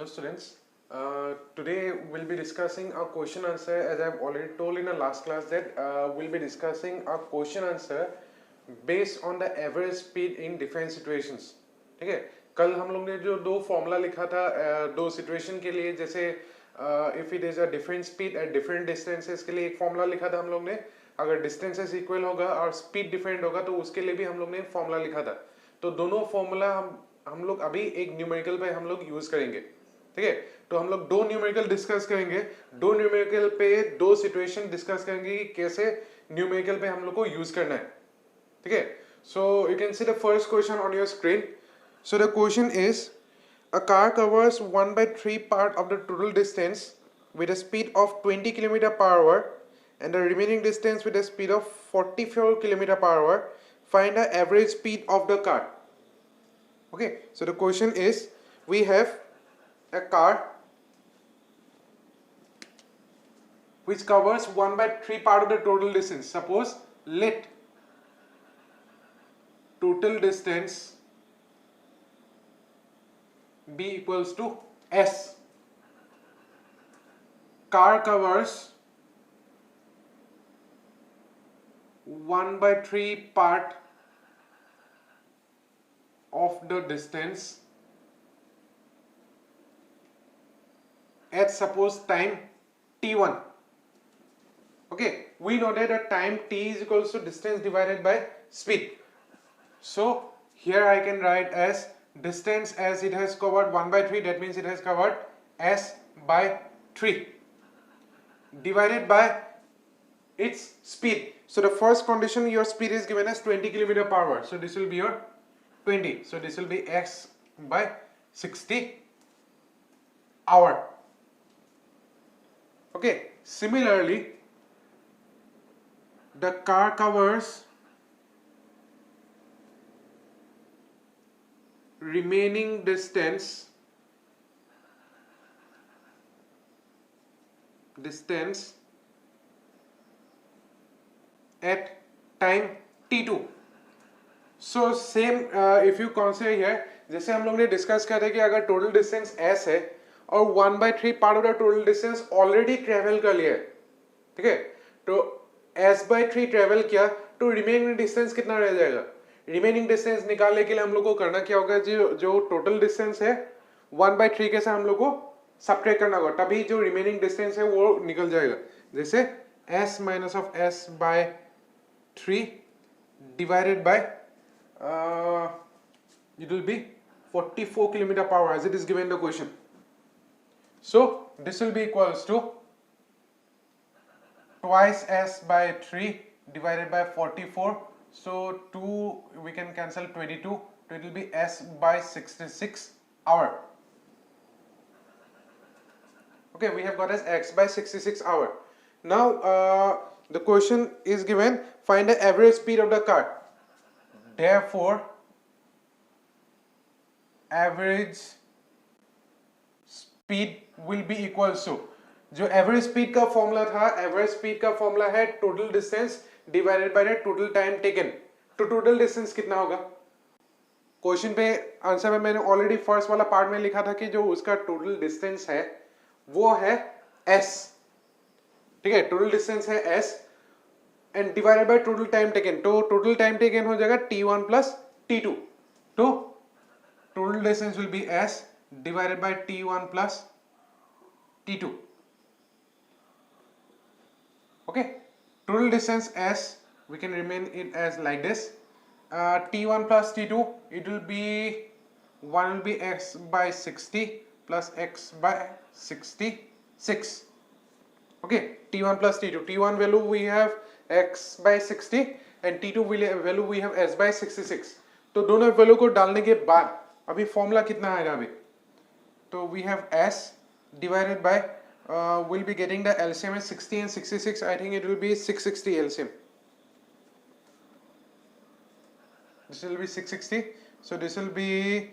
Hello students, today we'll be discussing a question answer. As I've already told in the last class that we'll be discussing a question answer based on the average speed in different situations. ठीक है, कल हम लोग ने जो दो formula लिखा था दो सिचुएशन के लिए, जैसे if it is a different speed at different distances के लिए एक फॉर्मूला लिखा था हम लोग ने. अगर डिस्टेंसेस इक्वल होगा और स्पीड डिफरेंट होगा तो उसके लिए भी हम लोग ने फॉर्मूला लिखा था. तो दोनों फॉर्मूला हम लोग अभी एक न्यूमेरिकल पे हम लोग यूज करेंगे. ठीक है, तो हम लोग दो न्यूमेरिकल डिस्कस करेंगे. दो न्यूमेरिकल पे दो सिचुएशन डिस्कस करेंगे कि कैसे न्यूमेरिकल पे हम लोग को यूज करना है. ठीक है, so you can see the first question on your screen. So the question is a car covers 1 by 3 part of the total distance with a speed of 20 km per hour and the remaining distance with a speed of 44 km per hour. Find the average speed of the car. Okay, so the question is, we have a car which covers 1 by 3 part of the total distance. Suppose let total distance be equals to S. Car covers 1 by 3 part of the distance at suppose time t1. Okay, we know that the time t is equals to distance divided by speed. So here I can write as distance, as it has covered 1 by 3, that means it has covered S by 3 divided by its speed. So the first condition, your speed is given as 20 km per hour, so this will be your 20, so this will be X by 60 hour. Okay, similarly the car covers remaining distance at time t2. So same if you consider here, जैसे हम लोग ने discuss किया था कि अगर total distance s है और 1 by 3 part of the total distance already travel कर लिया है, ठीक है, तो s by 3 ट्रेवल किया तो रिमेनिंग डिस्टेंस कितना रह जाएगा. रिमेनिंग डिस्टेंस निकालने के लिए हम लोग को करना क्या होगा, जो टोटल डिस्टेंस है 1 by 3 के साथ हम लोग को सबट्रैक्ट करना होगा, तभी जो रिमेनिंग डिस्टेंस है वो निकल जाएगा. जैसे s minus of s by 3 divided by it will be 44 km per hour as it is given in the question. So this will be equals to twice s by 3 divided by 44. So 2 we can cancel 22, so it will be s by 66 hour. Okay, we have got as x by 66 hour. Now the question is given, find the average speed of the car. Therefore average speed will be equals to, जो average speed का formula था, average speed का formula है total distance divided by the total time taken. तो total distance कितना होगा, question पे answer में मैंने ऑलरेडी फर्स्ट वाला पार्ट में लिखा था कि जो उसका टोटल डिस्टेंस है वो है s. ठीक है, टोटल डिस्टेंस है s and divided by total time taken, तो टोटल टाइम टेकन हो जाएगा t1 प्लस t2. तो total distance will be s divided by t1 plus t2. Okay, total distance s, we can remain it as like this. T1 plus t2, it will be, one will be x by 60 plus x by 66. Okay, t1 plus t2, t1 value we have x by 60 and t2 value we have s by 66. तो दोनों value को डालने के बाद अभी formula कितना आएगा अभी, तो we have s divided by we'll be getting the LCM is 60 and 66. I think it will be 660 LCM. This will be 660. So this will be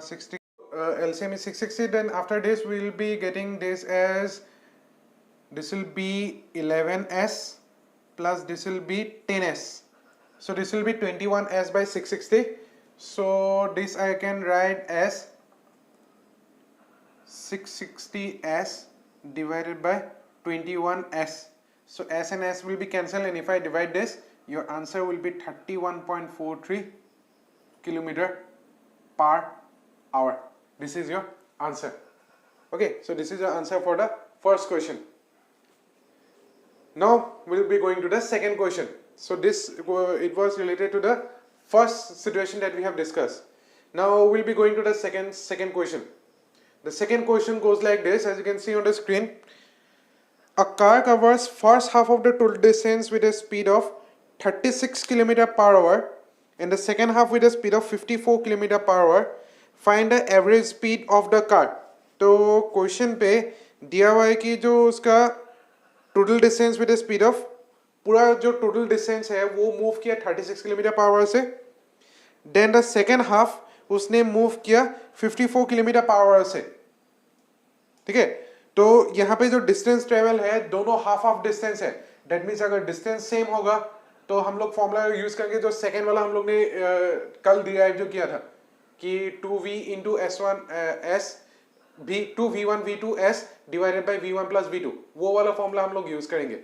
60. LCM is 660. Then after this we will be getting this as, this will be 11s plus this will be 10s. So this will be 21s by 660. So this I can write as 660s divided by 21s. So s and s will be cancelled, and if I divide this, your answer will be 31.43 kilometer per hour. This is your answer. Okay, so this is your answer for the first question. Now we'll be going to the second question. So this it was related to the first situation that we have discussed. Now we'll be going to the second question. The second question goes like this, as you can see on the screen. A car covers first half of the total distance with a speed of 36 km per hour and the second half with a speed of 54 km per hour. Find the average speed of the car. तो question पे दिया हुआ है कि जो उसका total distance with speed of, पूरा जो टोटल डिस्टेंस है वो मूव किया 36 किलोमीटर पर आवर से, देन द सेकेंड हाफ उसने मूव किया 54 किलोमीटर पर आवर से. ठीक है, तो यहाँ पे जो डिस्टेंस ट्रेवल है दोनों हाफ ऑफ डिस्टेंस है. दैट मीन्स अगर डिस्टेंस सेम होगा तो हम लोग फॉर्मूला यूज करेंगे जो सेकेंड वाला हम लोग ने कल डिराइव जो किया था कि 2v into s1s v 2v1 v2s divided by v1 plus v2, वो वाला फॉर्मूला हम लोग यूज करेंगे.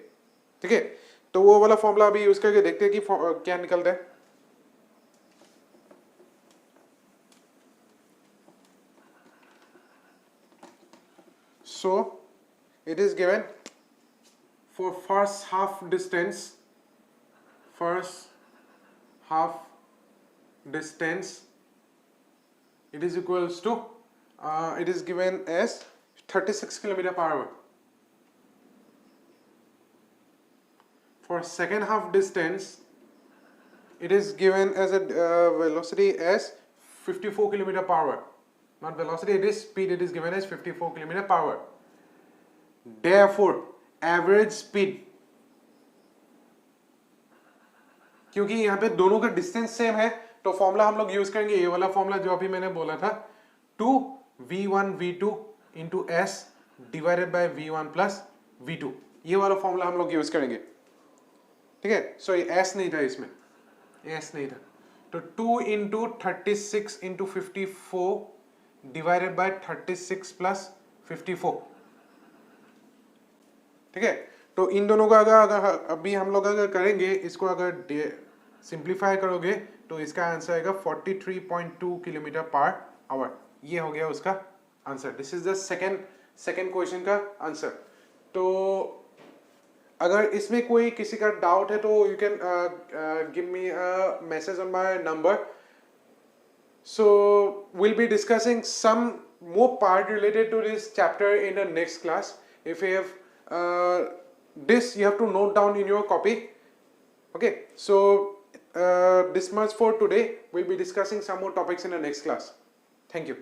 ठीक है, तो वो वाला फॉर्मूला अभी यूज करके देखते हैं कि क्या निकलता है. So it is given for first half distance it is equals to it is given as 36 km per hour. For second half distance it is given as a velocity as 54 km per hour. Not velocity, it is speed, it is given as 54 km per hour. Therefore average speed, क्योंकि यहाँ पे दोनों का distance same है तो formula हम लोग use करेंगे ये वाला फॉर्मूला जो अभी मैंने बोला था, 2v1 v2 into s divided by v1 plus v2, ये वाला फॉर्मूला हम लोग यूज करेंगे. ठीक है, सो ये s नहीं था, इसमें s नहीं था, तो 2 into 36 into 54 divided by 36 plus 54. ठीक है, तो इन दोनों का अगर अभी हम लोग अगर करेंगे, इसको अगर सिंप्लीफाई करोगे तो इसका आंसर आएगा 43.2 किलोमीटर पर आवर. ये हो गया उसका answer. This is the second question का आंसर. तो अगर इसमें कोई किसी का डाउट है तो you can give me a message on my number. So we'll be discussing some more part related to this chapter in the next class. If you have this, you have to note down in your copy. Okay, so this much for today. We'll be discussing some more topics in the next class. Thank you.